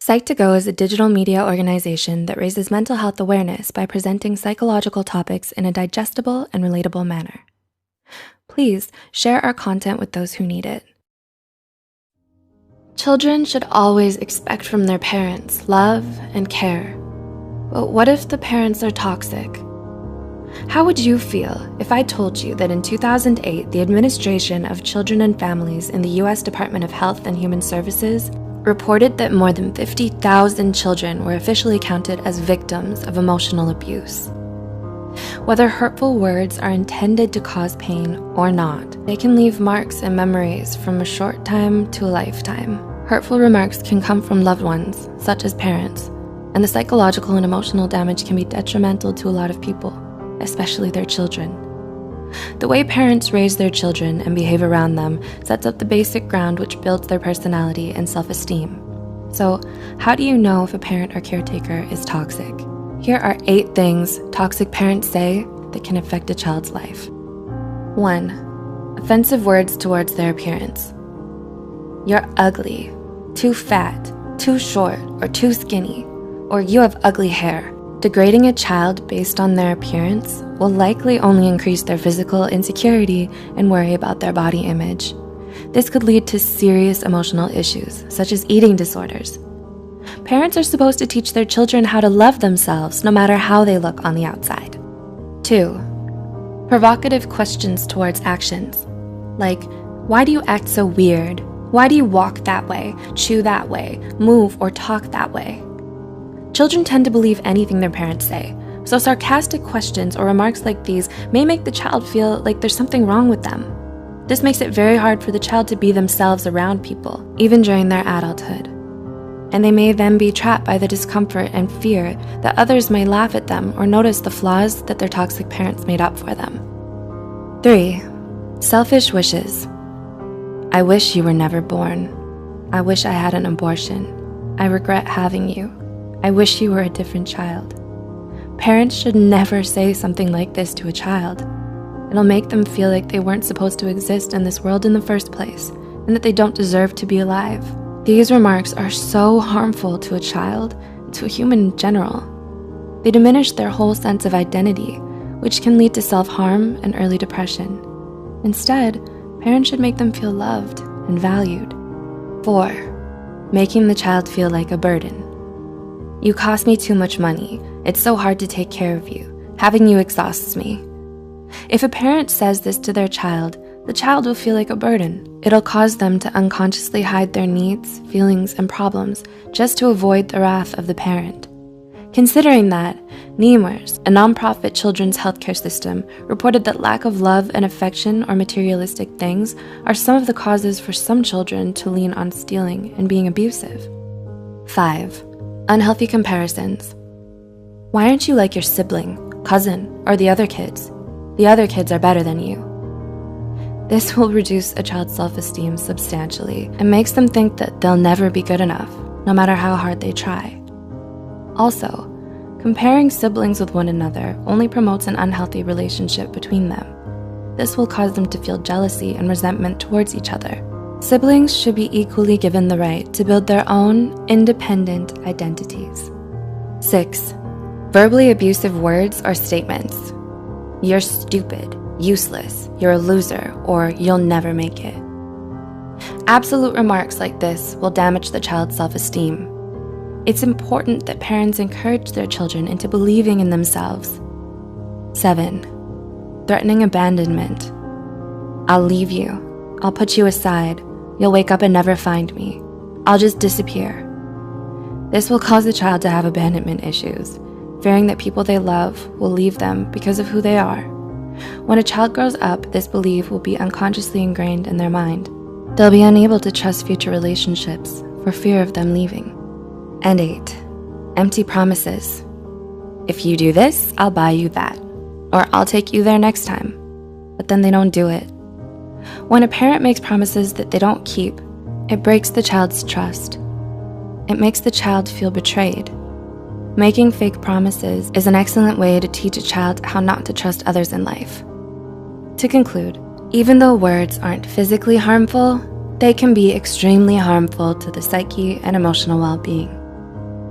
Psych2Go is a digital media organization that raises mental health awareness by presenting psychological topics in a digestible and relatable manner. Please share our content with those who need it. Children should always expect from their parents love and care. But what if the parents are toxic? How would you feel if I told you that in 2008, the Administration of Children and Families in the US Department of Health and Human Services reported that more than 50,000 children were officially counted as victims of emotional abuse? Whether hurtful words are intended to cause pain or not, they can leave marks and memories from a short time to a lifetime. Hurtful remarks can come from loved ones, such as parents, and the psychological and emotional damage can be detrimental to a lot of people, especially their children. The way parents raise their children and behave around them sets up the basic ground which builds their personality and self-esteem. So, how do you know if a parent or caretaker is toxic? Here are 8 things toxic parents say that can affect a child's life. 1. Offensive words towards their appearance. You're ugly, too fat, too short, or too skinny, or you have ugly hair. Degrading a child based on their appearance will likely only increase their physical insecurity and worry about their body image. This could lead to serious emotional issues, such as eating disorders. Parents are supposed to teach their children how to love themselves no matter how they look on the outside. 2. Provocative questions towards actions, like, why do you act so weird? Why do you walk that way, chew that way, move or talk that way? Children tend to believe anything their parents say, so sarcastic questions or remarks like these may make the child feel like there's something wrong with them. This makes it very hard for the child to be themselves around people, even during their adulthood. And they may then be trapped by the discomfort and fear that others may laugh at them or notice the flaws that their toxic parents made up for them. 3. Selfish wishes. I wish you were never born. I wish I had an abortion. I regret having you. I wish you were a different child. Parents should never say something like this to a child. It'll make them feel like they weren't supposed to exist in this world in the first place, and that they don't deserve to be alive. These remarks are so harmful to a child, to a human in general. They diminish their whole sense of identity, which can lead to self-harm and early depression. Instead, parents should make them feel loved and valued. 4. Making the child feel like a burden. You cost me too much money. It's so hard to take care of you. Having you exhausts me. If a parent says this to their child, the child will feel like a burden. It'll cause them to unconsciously hide their needs, feelings, and problems just to avoid the wrath of the parent. Considering that, Nemours, a nonprofit children's healthcare system, reported that lack of love and affection or materialistic things are some of the causes for some children to lean on stealing and being abusive. 5. Unhealthy comparisons. Why aren't you like your sibling, cousin, or the other kids? The other kids are better than you. This will reduce a child's self-esteem substantially and makes them think that they'll never be good enough, no matter how hard they try. Also, comparing siblings with one another only promotes an unhealthy relationship between them. This will cause them to feel jealousy and resentment towards each other. Siblings should be equally given the right to build their own independent identities. 6. Verbally abusive words or statements. You're stupid, useless, you're a loser, or you'll never make it. Absolute remarks like this will damage the child's self-esteem. It's important that parents encourage their children into believing in themselves. 7. Threatening abandonment. I'll leave you. I'll put you aside. You'll wake up and never find me. I'll just disappear. This will cause the child to have abandonment issues, fearing that people they love will leave them because of who they are. When a child grows up, this belief will be unconsciously ingrained in their mind. They'll be unable to trust future relationships for fear of them leaving. And 8. Empty promises. If you do this, I'll buy you that, or I'll take you there next time. But then they don't do it. When a parent makes promises that they don't keep, it breaks the child's trust. It makes the child feel betrayed. Making fake promises is an excellent way to teach a child how not to trust others in life. To conclude, even though words aren't physically harmful, they can be extremely harmful to the psyche and emotional well-being.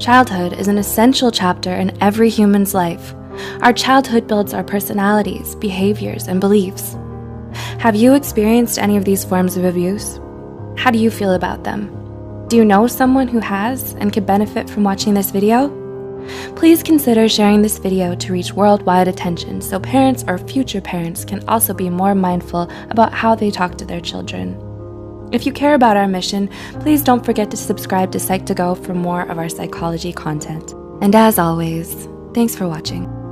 Childhood is an essential chapter in every human's life. Our childhood builds our personalities, behaviors, and beliefs. Have you experienced any of these forms of abuse? How do you feel about them? Do you know someone who has and could benefit from watching this video? Please consider sharing this video to reach worldwide attention so parents or future parents can also be more mindful about how they talk to their children. If you care about our mission, please don't forget to subscribe to Psych2Go for more of our psychology content. And as always, thanks for watching.